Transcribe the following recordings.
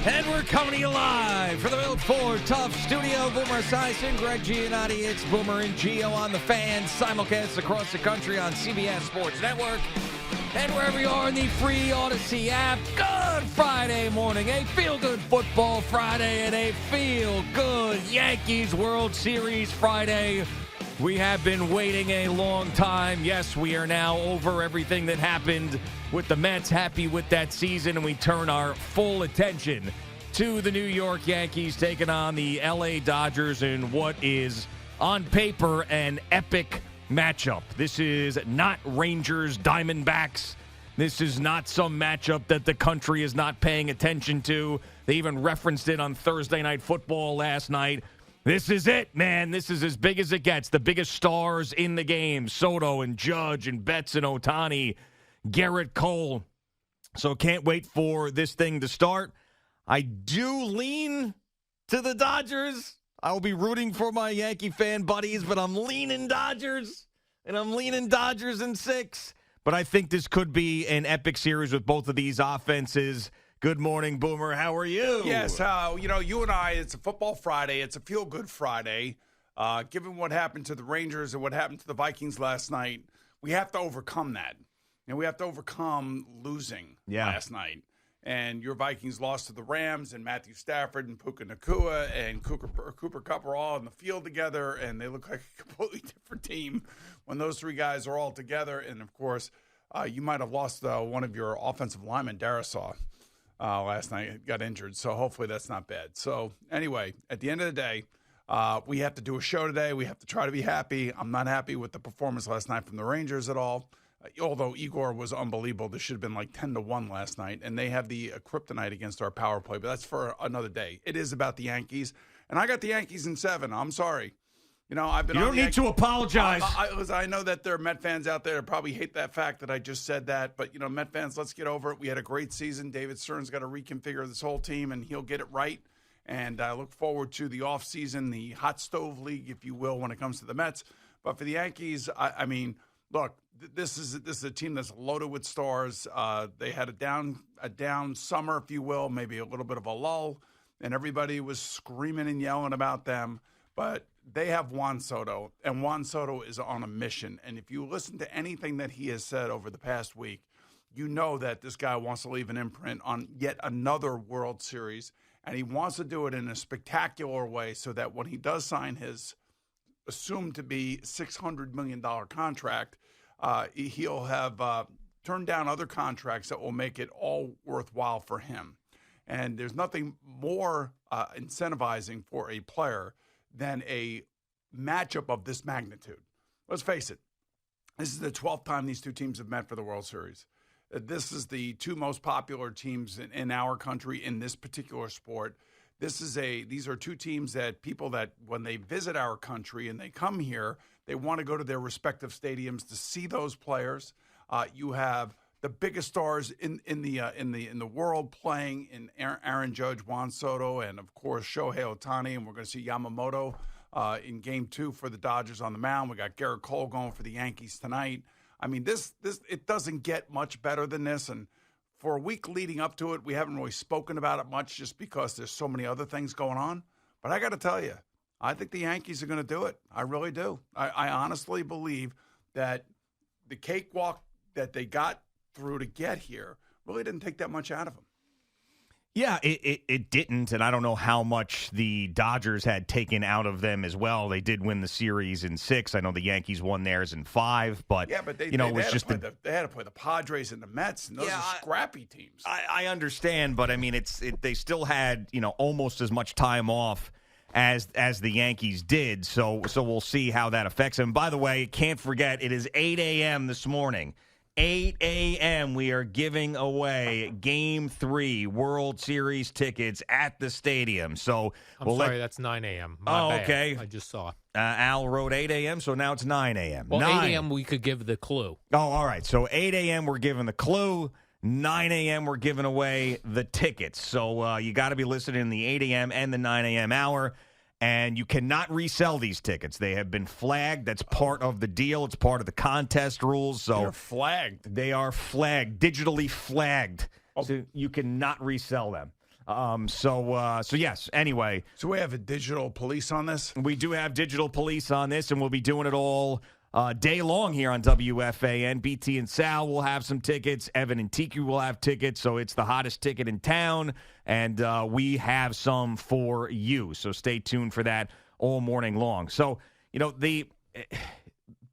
And we're coming to you live from the Built Ford Tough Studio. Boomer Esiason, Greg Giannotti. It's Boomer and Gio on the Fan. Simulcast across the country on CBS Sports Network. And wherever you are in the free Odyssey app. Good Friday morning. A feel-good football Friday and a feel-good Yankees World Series Friday. We have been waiting a long time. Yes, we are now over everything that happened with the Mets, happy with that season, and we turn our full attention to the New York Yankees taking on the LA Dodgers in what is, on paper, an epic matchup. This is not Rangers, Diamondbacks. This is not some matchup that the country is not paying attention to. They even referenced it on Thursday Night Football last night. This is it, man. This is as big as it gets. The biggest stars in the game, Soto and Judge and Betts and Ohtani, Garrett Cole. So can't wait for this thing to start. I do lean to the Dodgers. I'll be rooting for my Yankee fan buddies, but I'm leaning Dodgers, and I'm leaning Dodgers in 6. But I think this could be an epic series with both of these offenses. Good morning, Boomer. How are you? Yes, you and I, it's a football Friday. It's a feel-good Friday. Given what happened to the Rangers and what happened to the Vikings last night, we have to overcome that. And we have to overcome losing last night. And your Vikings lost to the Rams, and Matthew Stafford and Puka Nacua and Cooper Kupp are all in the field together, and they look like a completely different team when those three guys are all together. And, of course, you might have lost one of your offensive linemen, Darisaw. Last night, got injured, so hopefully that's not bad. So anyway, at the end of the day, we have to do a show today. We have to try to be happy. I'm not happy with the performance last night from the Rangers at all, although Igor was unbelievable. This should have been like 10-1 last night, and they have the kryptonite against our power play, but that's for another day. It is about the Yankees, and I got the Yankees in 7. I'm sorry. You know, I've been. You don't need to apologize. I know that there are Met fans out there that probably hate that fact that I just said that. But, Met fans, let's get over it. We had a great season. David Stern's got to reconfigure this whole team, and he'll get it right. And I look forward to the offseason, the hot stove league, if you will, when it comes to the Mets. But for the Yankees, I mean, look, this is a team that's loaded with stars. They had a down summer, if you will, maybe a little bit of a lull, and everybody was screaming and yelling about them. But they have Juan Soto, and Juan Soto is on a mission. And if you listen to anything that he has said over the past week, you know that this guy wants to leave an imprint on yet another World Series, and he wants to do it in a spectacular way so that when he does sign his assumed to be $600 million contract, he'll have turned down other contracts that will make it all worthwhile for him. And there's nothing more incentivizing for a player than a matchup of this magnitude. Let's face it, this is the 12th time these two teams have met for the World Series. This is the two most popular teams in our country in this particular sport. These are two teams that people that when they visit our country and they come here, they want to go to their respective stadiums to see those players. You have the biggest stars in the world playing in Aaron Judge, Juan Soto, and of course Shohei Ohtani, and we're going to see Yamamoto in Game 2 for the Dodgers on the mound. We got Garrett Cole going for the Yankees tonight. I mean, this it doesn't get much better than this, and for a week leading up to it, we haven't really spoken about it much just because there's so many other things going on. But I got to tell you, I think the Yankees are going to do it. I really do. I honestly believe that the cakewalk that they got through to get here really didn't take that much out of them. Yeah, it didn't, and I don't know how much the Dodgers had taken out of them as well. They did win the series in 6. I know the Yankees won theirs in 5, but they it was had just they had to play the Padres and the Mets, and those are scrappy teams. I understand, but I mean, they still had almost as much time off as the Yankees did. So we'll see how that affects them. By the way, can't forget, it is 8 a.m. this morning. 8 a.m. we are giving away Game 3 World Series tickets at the stadium. So sorry, that's 9 a.m. My bad. Okay. I just saw. Al wrote 8 a.m., so now it's 9 a.m. Well, 8 a.m. we could give the clue. Oh, all right. So 8 a.m. we're giving the clue. 9 a.m. we're giving away the tickets. So you got to be listening in the 8 a.m. and the 9 a.m. hour. And you cannot resell these tickets. They have been flagged. That's part of the deal. It's part of the contest rules. So they're flagged. They are flagged, digitally flagged. So you cannot resell them. So yes, anyway. So we have a digital police on this? We do have digital police on this, and we'll be doing it all day long here on WFAN. BT and Sal will have some tickets. Evan and Tiki will have tickets, so it's the hottest ticket in town, and we have some for you. So stay tuned for that all morning long. So,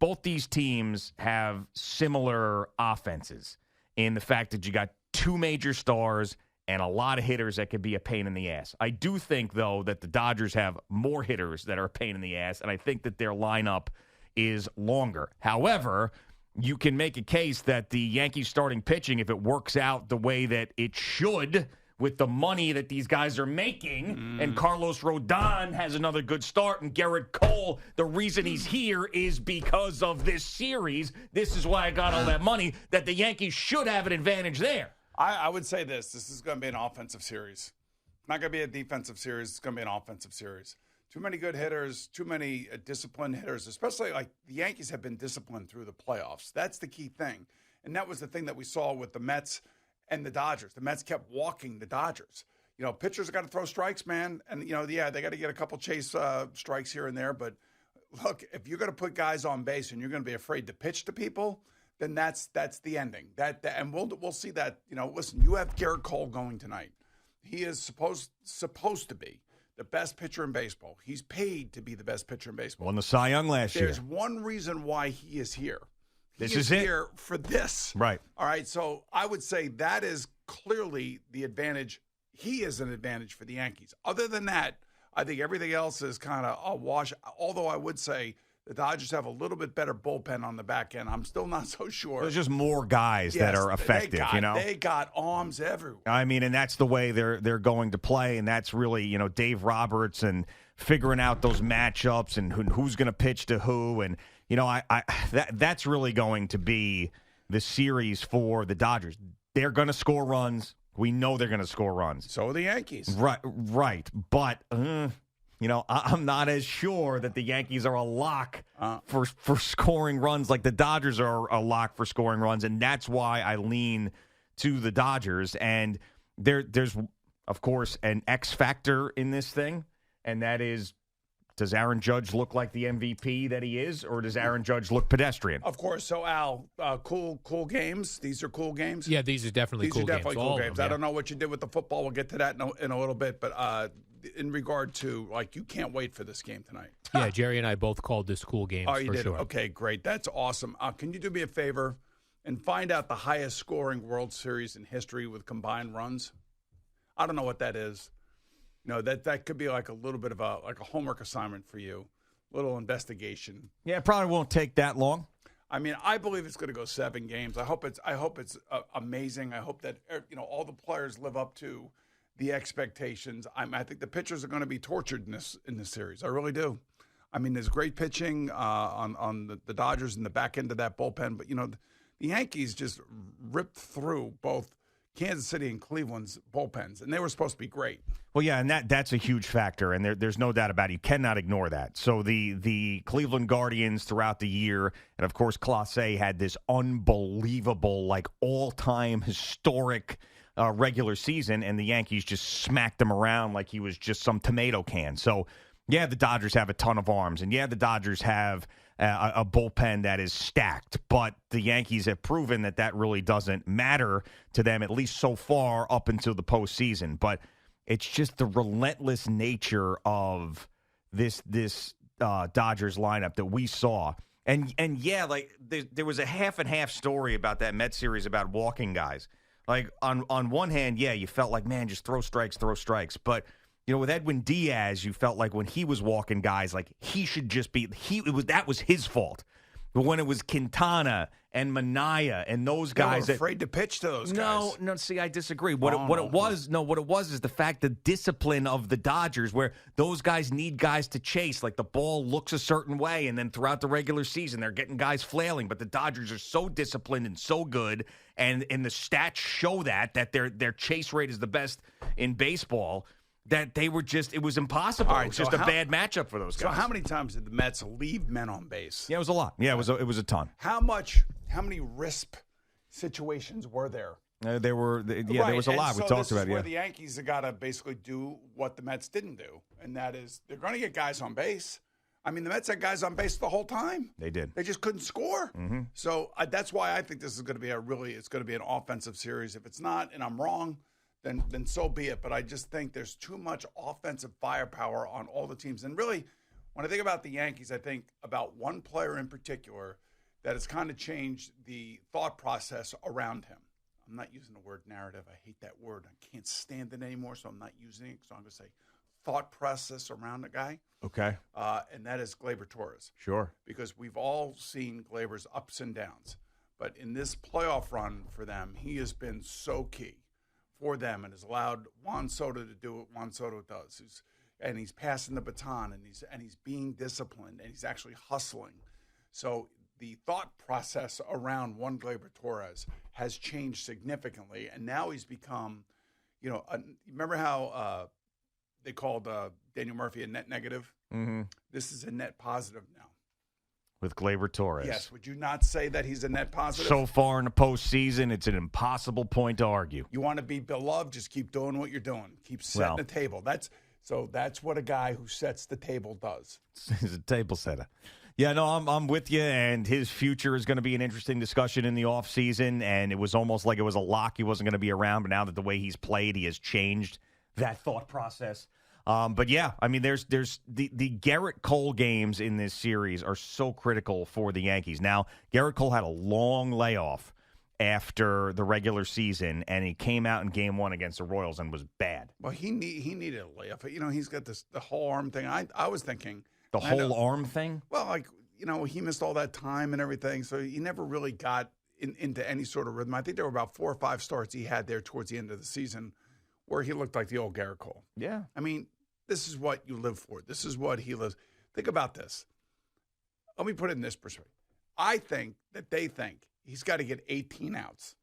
both these teams have similar offenses in the fact that you got two major stars and a lot of hitters that could be a pain in the ass. I do think, though, that the Dodgers have more hitters that are a pain in the ass, and I think that their lineup is longer. However, you can make a case that the Yankees starting pitching, if it works out the way that it should with the money that these guys are making, and Carlos Rodon has another good start, and Garrett Cole, the reason he's here is because of this series. This is why I got all that money, that the Yankees should have an advantage there. I would say this is going to be an offensive series. It's not going to be a defensive series. It's going to be an offensive series. Too many good hitters, too many disciplined hitters, especially like the Yankees have been disciplined through the playoffs. That's the key thing. And that was the thing that we saw with the Mets and the Dodgers. The Mets kept walking the Dodgers. Pitchers got to throw strikes, man. And, they got to get a couple chase strikes here and there. But, look, if you're going to put guys on base and you're going to be afraid to pitch to people, then that's the ending. And we'll see that. Listen, you have Garrett Cole going tonight. He is supposed to be the best pitcher in baseball. He's paid to be the best pitcher in baseball. Won the Cy Young last year. There's one reason why he is here. This is it. Here for this. Right. All right. So I would say that is clearly the advantage. He is an advantage for the Yankees. Other than that, I think everything else is kind of a wash. Although I would say the Dodgers have a little bit better bullpen on the back end. I'm still not so sure. There's just more guys that are effective, They got arms everywhere. I mean, and that's the way they're going to play, and that's really, Dave Roberts and figuring out those matchups and who's going to pitch to who, and that's really going to be the series for the Dodgers. They're going to score runs. We know they're going to score runs. So are the Yankees. Right. But I'm not as sure that the Yankees are a lock for scoring runs like the Dodgers are a lock for scoring runs, and that's why I lean to the Dodgers. And there's, of course, an X factor in this thing, and that is, does Aaron Judge look like the MVP that he is, or does Aaron Judge look pedestrian? Of course. So, Al, cool games. These are cool games? Yeah, these are definitely cool games. Cool games. I don't know what you did with the football. We'll get to that in a little bit, but in regard to, you can't wait for this game tonight. Yeah, Jerry and I both called this cool games you for did? sure. Okay, great. That's awesome. Can you do me a favor and find out the highest scoring World Series in history with combined runs? I don't know what that is. That could be like a little bit of a homework assignment for you, little investigation. Yeah, it probably won't take that long. I mean, I believe it's going to go 7 games. I hope it's amazing. I hope that all the players live up to the expectations. I think the pitchers are going to be tortured in this series. I really do. I mean, there's great pitching on the Dodgers in the back end of that bullpen, but the Yankees just ripped through both Kansas City and Cleveland's bullpens, and they were supposed to be great. Well, yeah, and that's a huge factor, and there's no doubt about it. You cannot ignore that. So the Cleveland Guardians throughout the year, and of course Clase had this unbelievable, all-time historic regular season, and the Yankees just smacked him around like he was just some tomato can. So, yeah, the Dodgers have a ton of arms, and yeah, the Dodgers have a bullpen that is stacked, but the Yankees have proven that really doesn't matter to them, at least so far up until the postseason. But it's just the relentless nature of this Dodgers lineup that we saw. And yeah, there was a half and half story about that Mets series about walking guys. On one hand, yeah, you felt like, man, just throw strikes. But with Edwin Diaz, you felt like when he was walking guys, he should just be that was his fault. But when it was Quintana and Minaya and those guys, they were afraid to pitch to those guys. No. See, I disagree. What it was is the fact, the discipline of the Dodgers, where those guys need guys to chase. The ball looks a certain way, and then throughout the regular season, they're getting guys flailing. But the Dodgers are so disciplined and so good, and the stats show that their chase rate is the best in baseball. That they were it was impossible. Right, it was just a bad matchup for those guys. So how many times did the Mets leave men on base? Yeah, it was a lot. Yeah, it was a ton. How many RISP situations were there There was a lot we talked this about. Is where the Yankees have got to basically do what the Mets didn't do, and that is they're going to get guys on base. I mean, the Mets had guys on base the whole time. They did. They just couldn't score. Mm-hmm. So that's why I think this is going to be it's going to be an offensive series. If it's not, and I'm wrong, then so be it. But I just think there's too much offensive firepower on all the teams. And really, when I think about the Yankees, I think about one player in particular that has kind of changed the thought process around him. I'm not using the word narrative. I hate that word. I can't stand it anymore, so I'm not using it. So I'm going to say thought process around the guy. Okay. And that is Gleyber Torres. Sure. Because we've all seen Gleyber's ups and downs. But in this playoff run for them, he has been so key for them and has allowed Juan Soto to do what Juan Soto does. He's passing the baton, and he's being disciplined, and he's actually hustling. So the thought process around Juan Gleyber Torres has changed significantly, and now he's become, remember how they called Daniel Murphy a net negative? Mm-hmm. This is a net positive now. With Gleyber Torres. Yes. Would you not say that he's a net positive? So far in the postseason, it's an impossible point to argue. You want to be beloved, just keep doing what you're doing. Keep setting the table. That's what a guy who sets the table does. He's a table setter. Yeah, no, I'm with you, and his future is going to be an interesting discussion in the offseason, and it was almost like it was a lock he wasn't going to be around, but now that the way he's played, he has changed that thought process. But yeah, I mean, there's the Garrett Cole games in this series are so critical for the Yankees. Now, Garrett Cole had a long layoff after the regular season, and he came out in Game 1 against the Royals and was bad. Well, he needed a layoff. He's got the whole arm thing. I was thinking the whole arm thing. Well, he missed all that time and everything, so he never really got into any sort of rhythm. I think there were about 4 or 5 starts he had there towards the end of the season where he looked like the old Garrett Cole. Yeah, I mean, this is what you live for. This is what he lives. Think about this. Let me put it in this perspective. I think that they think he's got to get 18 outs.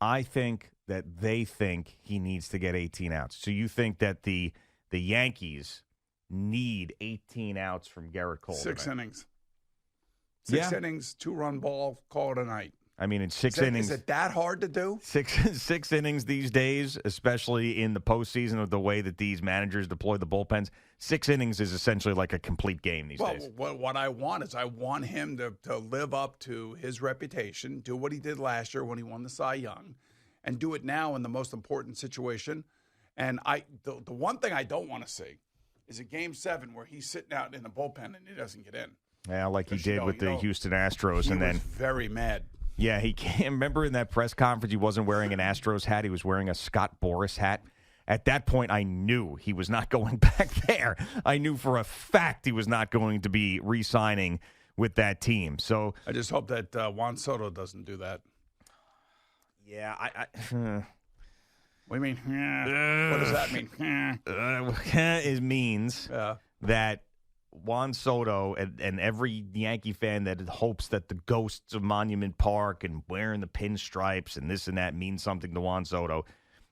I think that they think he needs to get 18 outs. So you think that the Yankees need 18 outs from Garrett Cole? 6 innings. 6 innings, 2-run ball, call it a night. I mean, in 6 innings. Is it that hard to do? Six innings these days, especially in the postseason with the way that these managers deploy the bullpens. 6 innings is essentially like a complete game these days. Well, what I want is I want him to live up to his reputation, do what he did last year when he won the Cy Young, and do it now in the most important situation. And the one thing I don't want to see is a Game 7 where he's sitting out in the bullpen and he doesn't get in. Yeah, like he did with the Houston Astros. He and then was very mad. Yeah, he can't remember in that press conference he wasn't wearing an Astros hat. He was wearing a Scott Boras hat. At that point, I knew he was not going back there. I knew for a fact he was not going to be re-signing with that team. So I just hope that Juan Soto doesn't do that. Yeah, What do you mean? What does that mean? It means that Juan Soto and every Yankee fan that hopes that the ghosts of Monument Park and wearing the pinstripes and this and that means something to Juan Soto.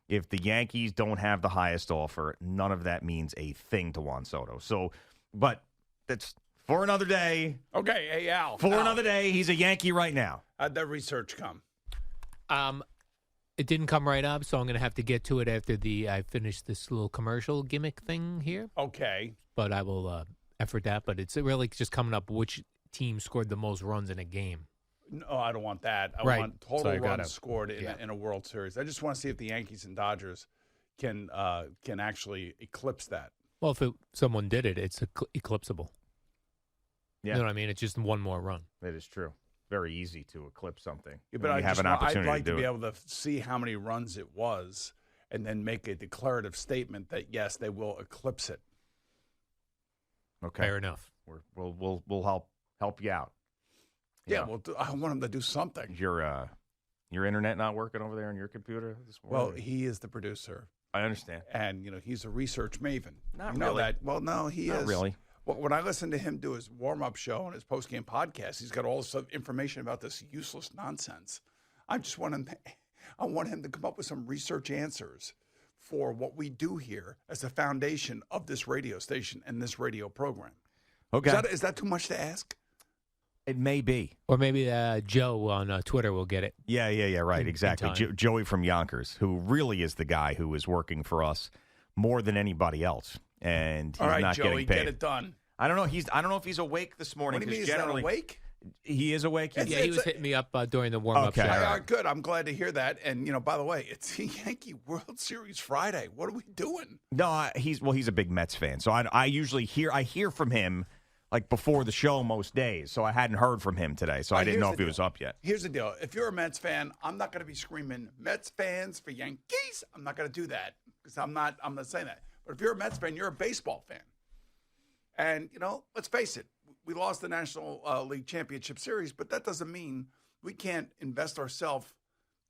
If the Yankees don't have the highest offer, none of that means a thing to Juan Soto. So, but that's for another day. Okay, hey, Al. Another day. He's a Yankee right now. How'd that research come? It didn't come right up, so I'm going to have to get to it after I finish this little commercial gimmick thing here. Okay. But I will effort that. But it's really just coming up which team scored the most runs in a game. No, I don't want that. I want total runs scored in a World Series. I just want to see if the Yankees and Dodgers can actually eclipse that. Well, if someone did it, it's eclipsable. Yeah. You know what I mean? It's just one more run. That is true. Very easy to eclipse something. Yeah, but I'd like to be able to see how many runs it was and then make a declarative statement that, yes, they will eclipse it. Okay. Fair enough. We'll help you out. Yeah, well, I want him to do something. Is your internet not working over there on your computer this morning? Well, he is the producer. I understand. And, he's a research maven. Not you know really. That. Well, no, he not is. Really. When I listen to him do his warm-up show and his post-game podcast, he's got all this information about this useless nonsense. I want him to come up with some research answers for what we do here as the foundation of this radio station and this radio program. Okay. Is that too much to ask? It may be. Or maybe Joe on Twitter will get it. Yeah, right, exactly. time. Joey from Yonkers, who really is the guy who is working for us more than anybody else, and he's All right, not Joey, getting paid. get it done. I don't know. I don't know if he's awake this morning. What do you mean? 'cause Is that generally awake? he is awake. It's- Yeah, he was hitting me up during the warm-up Okay, show. all right. All right, good. I'm glad to hear that. And, by the way, it's the Yankee World Series Friday. What are we doing? No, he's a big Mets fan, so I usually hear from him like before the show most days. So I hadn't heard from him today, so I didn't know if he was up yet. Here's the deal. If you're a Mets fan, I'm not going to be screaming Mets fans for Yankees. I'm not going to do that because I'm not saying that. But if you're a Mets fan, you're a baseball fan. And, let's face it. We lost the National League Championship Series, but that doesn't mean we can't invest ourselves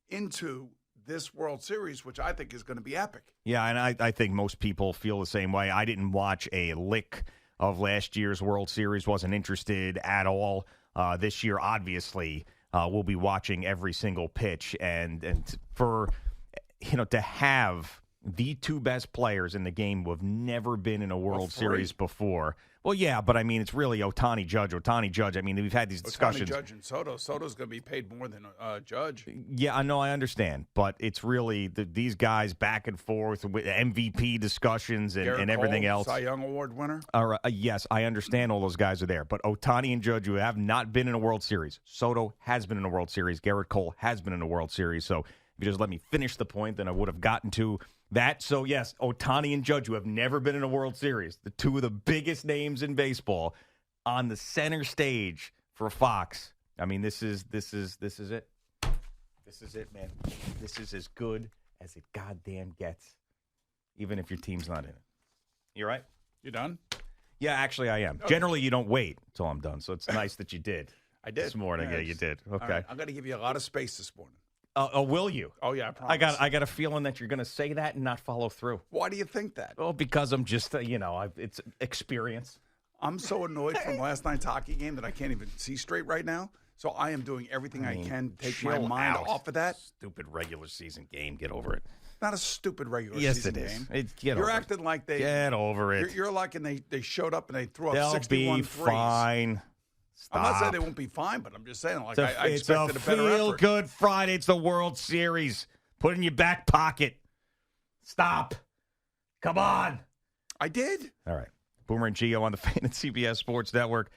into this World Series, which I think is going to be epic. Yeah, and I think most people feel the same way. I didn't watch a lick of last year's World Series, wasn't interested at all. This year, obviously, we'll be watching every single pitch. And for, to have the two best players in the game who have never been in a World Series before. Well, yeah, but I mean, it's really Ohtani Judge. I mean, we've had these discussions. Ohtani, Judge, and Soto. Soto's going to be paid more than Judge. Yeah, I know, I understand, but it's really these guys back and forth with MVP discussions and everything Cole, else. Cy Young Award winner. All right, yes, I understand all those guys are there, but Ohtani and Judge, who have not been in a World Series. Soto has been in a World Series. Garrett Cole has been in a World Series. So if you just let me finish the point, then I would have gotten to that. So, yes, Ohtani and Judge, who have never been in a World Series, the two of the biggest names in baseball, on the center stage for Fox. I mean, this is it. This is it, man. This is as good as it goddamn gets, even if your team's not in it. You right? You done? Yeah, actually, I am. Okay. Generally, you don't wait until I'm done, so it's nice that you did. I did. This morning. Yeah, you did. Okay. Right. I'm going to give you a lot of space this morning. Will you? Oh, yeah, I promise. I got a feeling that you're going to say that and not follow through. Why do you think that? Well, because I'm just, it's experience. I'm so annoyed from last night's hockey game that I can't even see straight right now. So I am doing everything I can to take my mind off of that. Stupid regular season game. Get over it. Not a stupid regular Yes, season it is. game. You're acting like they get over it. You're like, and they showed up and they threw up They'll 61 be threes. fine. Stop. I'm not saying they won't be fine, but I'm just saying, like, I it's expected a better effort. feel-good Friday. It's the World Series. Put it in your back pocket. Stop. Come on. I did. All right. Boomer and Gio on the Fan and CBS Sports Network.